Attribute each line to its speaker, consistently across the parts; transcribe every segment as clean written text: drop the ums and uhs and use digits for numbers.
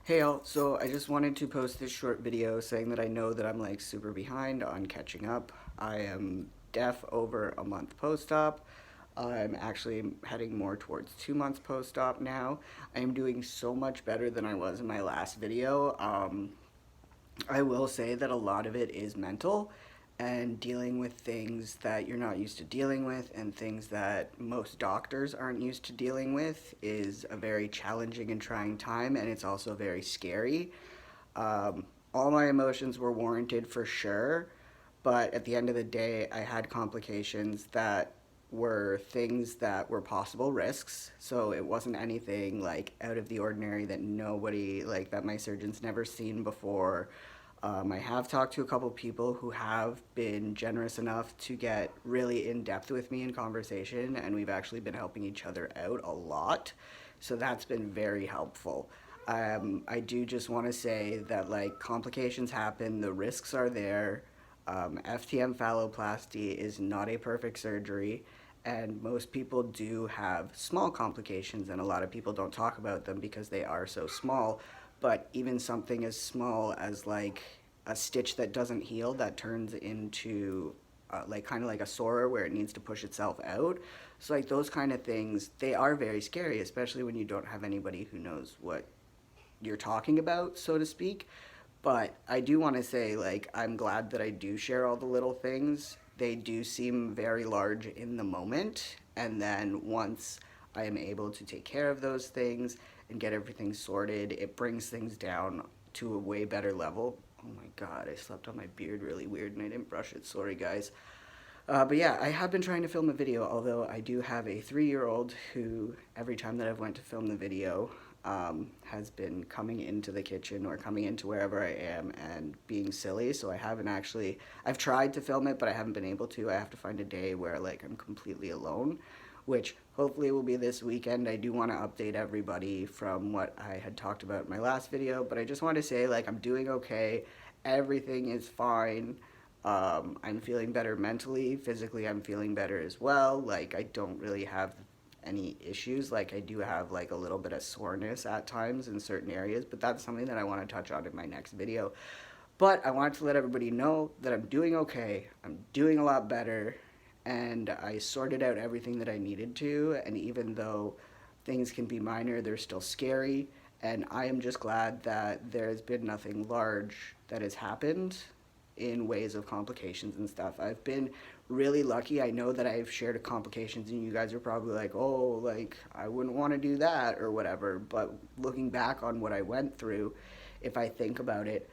Speaker 1: Hey all, so I just wanted to post this short video saying that I know that I'm like super behind on catching up. I am def over a month post-op. I'm actually heading more towards 2 months post-op now. I am doing so much better than I was in my last video. I will say that a lot of it is mental and dealing with things that you're not used to dealing with and things that most doctors aren't used to dealing with is a very challenging and trying time, and it's also very scary. All my emotions were warranted for sure, but at the end of the day, I had complications that were things that were possible risks. So it wasn't anything like out of the ordinary that nobody, like that my surgeon's never seen before. I have talked to a couple people who have been generous enough to get really in depth with me in conversation, and we've actually been helping each other out a lot. So that's been very helpful. I do just want to say that like complications happen, the risks are there. FTM phalloplasty is not a perfect surgery, and most people do have small complications, and a lot of people don't talk about them because they are so small. But even something as small as like a stitch that doesn't heal that turns into like kind of like a sore where it needs to push itself out. So like those kind of things, they are very scary, especially when you don't have anybody who knows what you're talking about, so to speak. But I do want to say, like, I'm glad that I do share all the little things. They do seem very large in the moment. And then once I am able to take care of those things and get everything sorted, it brings things down to a way better level. Oh my god, I slept on my beard really weird and I didn't brush it. Sorry, guys. But yeah, I have been trying to film a video, although I do have a 3-year-old who, every time that I've went to film the video, has been coming into the kitchen or coming into wherever I am and being silly. So I haven't actually, I've tried to film it, but I haven't been able to. I have to find a day where like I'm completely alone, which hopefully will be this weekend. I do want to update everybody from what I had talked about in my last video, but I just want to say like I'm doing okay. Everything is fine. I'm feeling better mentally. Physically, I'm feeling better as well. Like, I don't really have any issues. Like, I do have, like, a little bit of soreness at times in certain areas, but that's something that I want to touch on in my next video. But I wanted to let everybody know that I'm doing okay. I'm doing a lot better, and I sorted out everything that I needed to, and even though things can be minor, they're still scary, and I am just glad that there's been nothing large that has happened in ways of complications and stuff. I've been really lucky. I know that I've shared complications and you guys are probably like, oh, like, I wouldn't want to do that or whatever. But looking back on what I went through, if I think about it,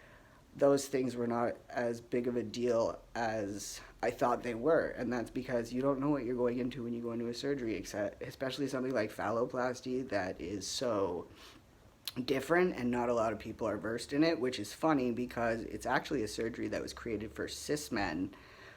Speaker 1: those things were not as big of a deal as I thought they were. And that's because you don't know what you're going into when you go into a surgery, except, especially something like phalloplasty that is so different and not a lot of people are versed in it, which is funny because it's actually a surgery that was created for cis men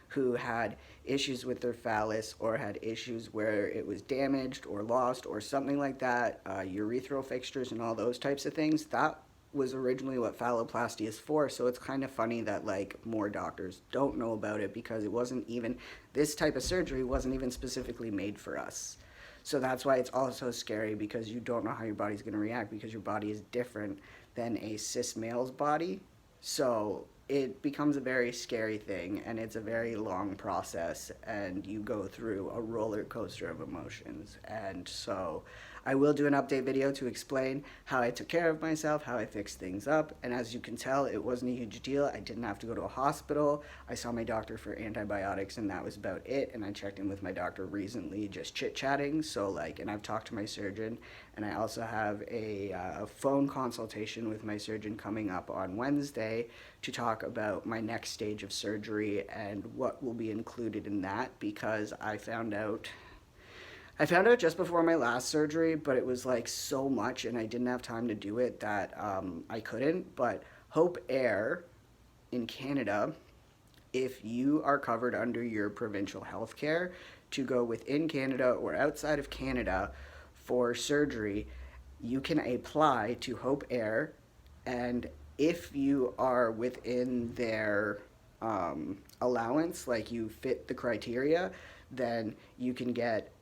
Speaker 1: who had issues with their phallus or had issues where it was damaged or lost or something like that, urethral fixtures and all those types of things. That was originally what phalloplasty is for. So it's kind of funny that like more doctors don't know about it because it wasn't even, this type of surgery wasn't even specifically made for us. So that's why it's also scary because you don't know how your body's going to react because your body is different than a cis male's body. So it becomes a very scary thing and it's a very long process and you go through a roller coaster of emotions. And so I will do an update video to explain how I took care of myself, how I fixed things up, and as you can tell, it wasn't a huge deal. I didn't have to go to a hospital. I saw my doctor for antibiotics and that was about it, and I checked in with my doctor recently just chit-chatting. So like, and I've talked to my surgeon, and I also have a phone consultation with my surgeon coming up on Wednesday to talk about my next stage of surgery and what will be included in that, because I found out just before my last surgery, but it was like so much and I didn't have time to do it that I couldn't. But Hope Air in Canada, if you are covered under your provincial health care to go within Canada or outside of Canada for surgery, you can apply to Hope Air, and if you are within their allowance, like you fit the criteria, then you can get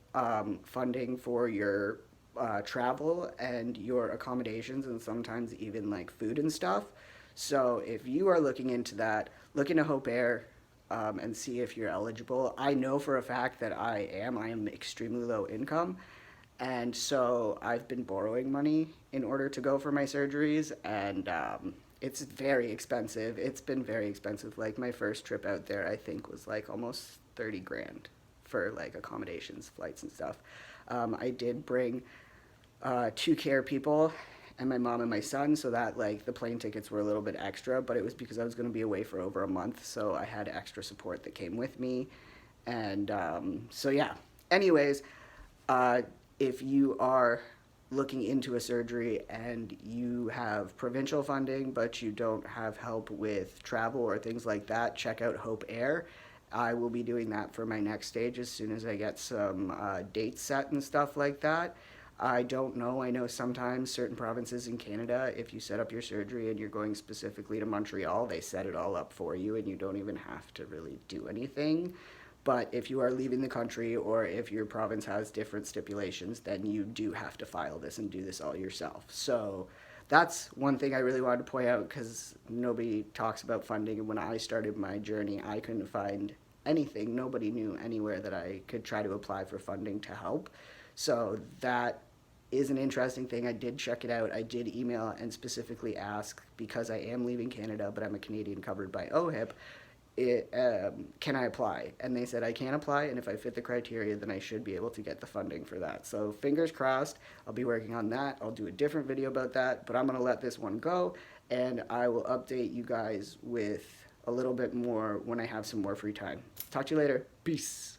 Speaker 1: funding for your travel and your accommodations and sometimes even like food and stuff. So if you are looking into that, look into Hope Air and see if you're eligible. I know for a fact that I am. I am extremely low income. And so I've been borrowing money in order to go for my surgeries, and it's very expensive. It's been very expensive. Like my first trip out there, I think was like almost 30 grand for like accommodations, flights, and stuff. I did bring two care people and my mom and my son, so that like the plane tickets were a little bit extra, but it was because I was going to be away for over a month, so I had extra support that came with me. And so yeah. Anyways, uh, if you are looking into a surgery and you have provincial funding but you don't have help with travel or things like that, check out Hope Air. I will be doing that for my next stage as soon as I get some dates set and stuff like that. I don't know. I know sometimes certain provinces in Canada, if you set up your surgery and you're going specifically to Montreal, they set it all up for you and you don't even have to really do anything. But if you are leaving the country or if your province has different stipulations, then you do have to file this and do this all yourself. So that's one thing I really wanted to point out because nobody talks about funding. And when I started my journey, I couldn't find anything. Nobody knew anywhere that I could try to apply for funding to help. So that is an interesting thing. I did check it out. I did email and specifically ask, because I am leaving Canada, but I'm a Canadian covered by OHIP, can I apply? And they said I can apply, and if I fit the criteria, then I should be able to get the funding for that. So fingers crossed, I'll be working on that. I'll do a different video about that, but I'm going to let this one go, and I will update you guys with a little bit more when I have some more free time. Talk to you later. Peace.